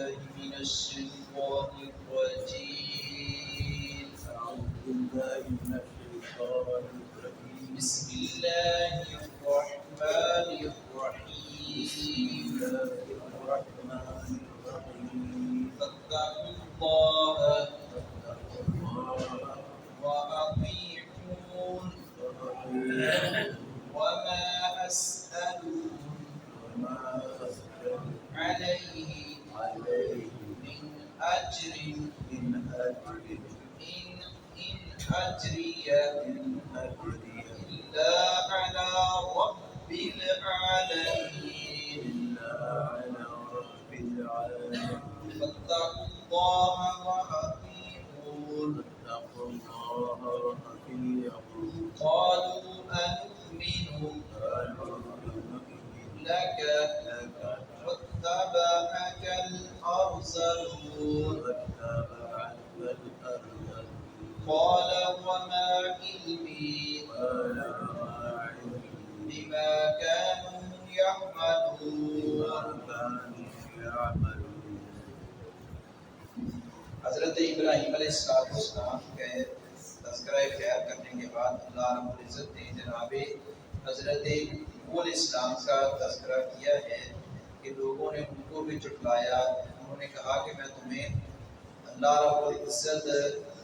بالله من الشيطان الرجيم. أعوذ بالله من الشيطان الرجيم. بسم الله الرحمن بسم الرحيم. الله الرحمن الرحيم. فاتقوا الله فاتقوا الله وأطيعون وأطيعون وما أسألكم وما أسألكم عليه عليه من أجر من أجر إن أجري إن أجري إلا على رب العالمين. إلا على رب العالمين. فاتقوا الله وأطيعون. فاتقوا الله وأطيعون. قالوا أنؤمن قالوا لك لك واتبعك الأرذلون. واتبعك الأرذلون. قال وما علمي قال وما علمي بما كانوا يعملون. بما كانوا يعملون. حضرت ابراہیم علیہ السلام کے تذکرہ خیر کرنے کے بعد اللہ رب العزت نے جناب حضرت نوح علیہ السلام کا تذکرہ کیا ہے کہ لوگوں نے ان کو بھی جھٹلایا. انہوں نے کہا کہ میں تمہیں اللہ رب العزت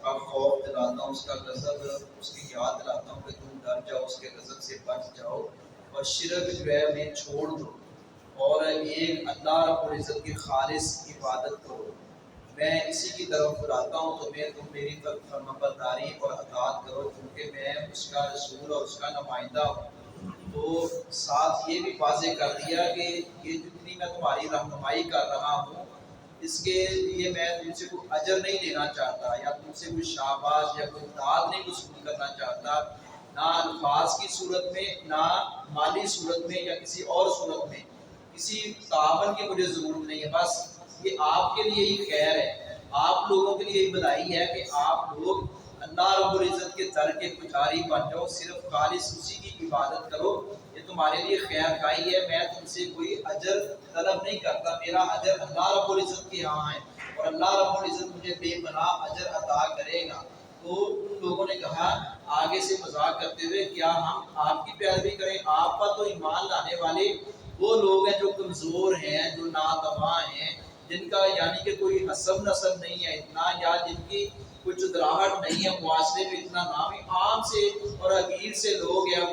کا خوف دلاتا ہوں، اس کا غضب، اس کی یاد دلاتا ہوں کہ تم ڈر جاؤ، اس کے غضب سے بچ جاؤ اور شرک جو ہے میں چھوڑ دو اور ایک اللہ رب العزت کی خالص عبادت کرو. میں اسی کی طرف بلاتا ہوں تم میری طرف فرمانبرداری اور اطاعت کرو کیونکہ میں اس کا رسول اور اس کا نمائندہ ہوں. تو ساتھ یہ بھی واضح کر دیا کہ یہ جتنی میں تمہاری رہنمائی کر رہا ہوں اس کے لیے میں تم سے کوئی اجر نہیں لینا چاہتا یا تم سے کوئی شاباش یا کوئی داد نہیں وصول کرنا چاہتا، نہ الفاظ کی صورت میں، نہ مالی صورت میں یا کسی اور صورت میں. کسی تعاون کی مجھے ضرورت نہیں ہے. بس یہ آپ کے لیے ہی خیر ہے، آپ لوگوں کے لیے ہی بھلائی ہے کہ آپ لوگ اللہ رب العزت کے در کے پجاری بن جاؤ، صرف خالص اسی کی عبادت کرو. یہ تمہارے لیے خیر خائی ہے. میں تم سے کوئی اجر طلب نہیں کرتا، میرا اجر اللہ رب العزت کے یہاں ہے اور اللہ رب العزت مجھے بے پناہ اجر عطا کرے گا. تو ان لوگوں نے کہا آگے سے مذاق کرتے ہوئے کیا ہم آپ کی پیروی کریں؟ آپ پر تو ایمان لانے والے وہ لوگ ہیں جو کمزور ہیں، جو ناتواں ہیں، جن کا یعنی کہ کوئی حسب نسب نہیں ہے اتنا، یا جن کی کوئی چدراہٹ نہیں ہے معاشرے میں اتنا نام، عام سے اور حقیر سے لوگ ہیں،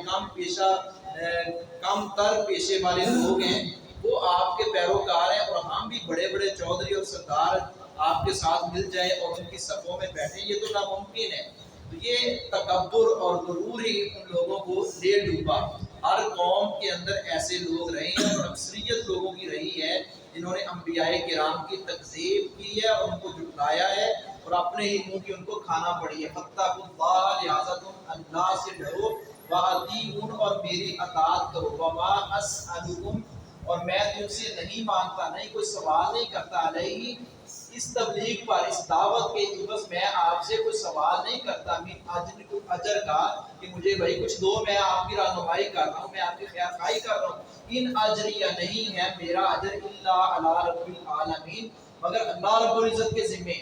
کم تر پیشے والے لوگ ہیں، وہ آپ کے پیروکار ہیں. اور ہم بھی بڑے بڑے چودھری اور سردار آپ کے ساتھ مل جائیں اور ان کی صفوں میں بیٹھیں، یہ تو ناممکن ہے. تو یہ تکبر اور غرور ہی ان لوگوں کو لے ڈوبا. ہر قوم کے اندر ایسے لوگ رہے ہیں اور اکثریت لوگوں کی رہی ہے جنہوں نے انبیاء کرام کی تکذیب کی ہے اور ان کو جھٹلایا ہے اور اپنے ہی منہ کی ان کو کھانا پڑی ہے. فاتقوا اللہ، لہٰذا تم اللہ سے ڈرو، وَأَطِیعُونِ اور میری اطاعت کرو، وَمَا أَسْأَلُکُم اور میں تم سے نہیں مانگتا، نہیں کوئی سوال نہیں کرتا، علیہ اس تبلیغ پر، اس دعوت کے عوض میں آپ سے کوئی سوال نہیں کرتا، من اجر کا کہ مجھے بھائی کچھ دو، میں آپ کی رہنمائی کر رہا ہوں، میں آپ کی خیر خواہی کر رہا ہوں. ان اجریہ نہیں ہے میرا اجر الا علی رب العالمین مگر اللہ رب العزت کے ذمے،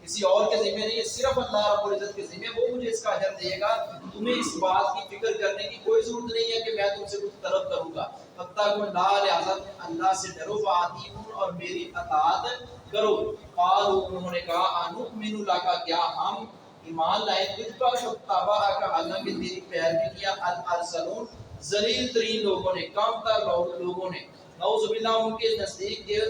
کسی اور کے ذمے نہیں ہے، صرف اللہ رب العزت کے ذمے، وہ مجھے اس کا اجر دے گا. تمہیں اس بات کی فکر کرنے کی کوئی ضرورت نہیں ہے کہ میں تم سے کچھ طلب کروں گا. فاتقوا اللہ، لہٰذا اللہ سے ڈرو، وَأَطِیعُونِ اور میری اطاعت کرو. قالوا انہوں نے کہا انؤمن لک کیا ہم ایمان لائے تجھ پر، واتبعک حالانکہ تیری پیروی کیا الارذلون ذلیل ترین لوگوں نے، کم تر لوگوں نے. نعوذ باللہ ان کے نزدیک یہ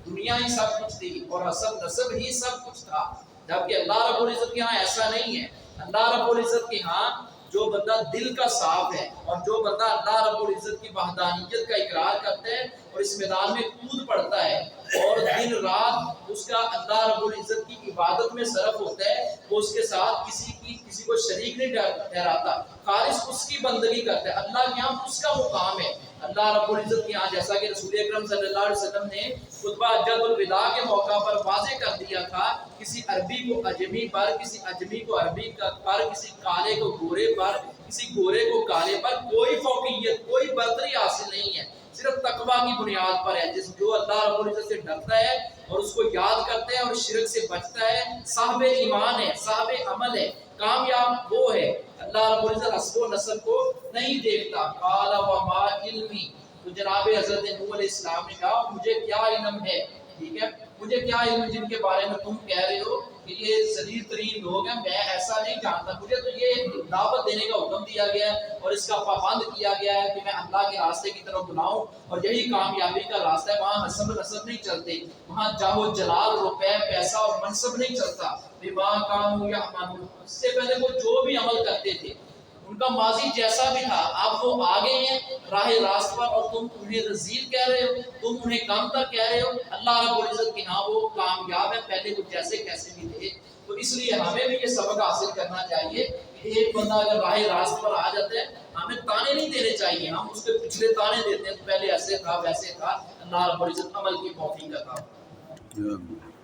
دنیا ہی سب کچھ تھی اور حسب نسب ہی سب کچھ تھا، جبکہ اللہ رب العزت کے ہاں ایسا نہیں ہے. اللہ رب العزت کے ہاں جو بندہ دل کا صاف ہے اور جو بندہ اللہ رب العزت کی وحدانیت کا اقرار کرتا ہے اور اس میدان میں کود پڑتا ہے اور دن رات اس کا اللہ رب العزت کی عبادت میں صرف ہوتا ہے، وہ اس کے ساتھ کسی کو شریک نہیں ٹھہراتا، خالص اس کی بندگی کرتا ہے. اللہ کے یہاں اس کا مقام ہے. اللہ رب العزت کے یہاں جیسا کہ رسول اکرم صلی اللہ علیہ وسلم نے خطبہ حجۃ الوداع کے موقع پر واضح کر دیا تھا، کسی عربی کو اجمی پر، کسی اجمی کو عربی پر، کسی کالے کو گورے پر، کسی گورے کو کالے پر کوئی فوقیت، کوئی برتری حاصل نہیں ہے. صرف تقوی کی بنیاد پر ہے. جو اللہ رب العزت سے ڈرتا ہے اور اس کو یاد کرتا ہے اور شرک سے بچتا ہے، صاحب ایمان ہے، صاحب عمل ہے، کامیاب وہ ہے. اللہ رب العزت حسب و نسب کو نہیں دیکھتا. قال وما علمی، تو جناب حضرت نوح علیہ السلام نے کہا مجھے کیا علم ہے، ٹھیک ہے، مجھے کیا علم جن کے بارے میں تم کہہ رہے ہو کہ یہ ذلیل ترین لوگ ہیں، میں ایسا نہیں جانتا. مجھے تو یہ دعوت دینے کا حکم دیا گیا ہے اور اس کا پابند کیا گیا ہے کہ میں اللہ کے راستے کی طرف بلاؤں، اور یہی کامیابی کا راستہ ہے. وہاں حسب نسب نہیں چلتے، وہاں جاہ و جلال، روپے، پیسہ اور منصب نہیں چلتا. بما کانوا یعملون، اس سے پہلے وہ جو بھی عمل کرتے تھے ان کا ماضی جیسا بھی تھا، اب وہ آگے ہیں راہ راست پر، اور تم انہیں رذیل کہہ رہے ہو، تم انہیں کم تر کہہ رہے ہو. اللہ رب العزت کے ہاں وہ کامیاب ہے، پہلے وہ جیسے کیسے بھی تھے. تو اس لیے ہمیں بھی یہ سبق حاصل کرنا چاہیے کہ ایک بندہ اگر راہ راست پر آ جاتا ہے، ہمیں تانے نہیں دینے چاہیے. ہم اس کے پچھلے تانے دیتے ہیں، پہلے ایسے تھا ویسے تھا. اللہ رب العزت عمل کی توفیق عطا فرمائے.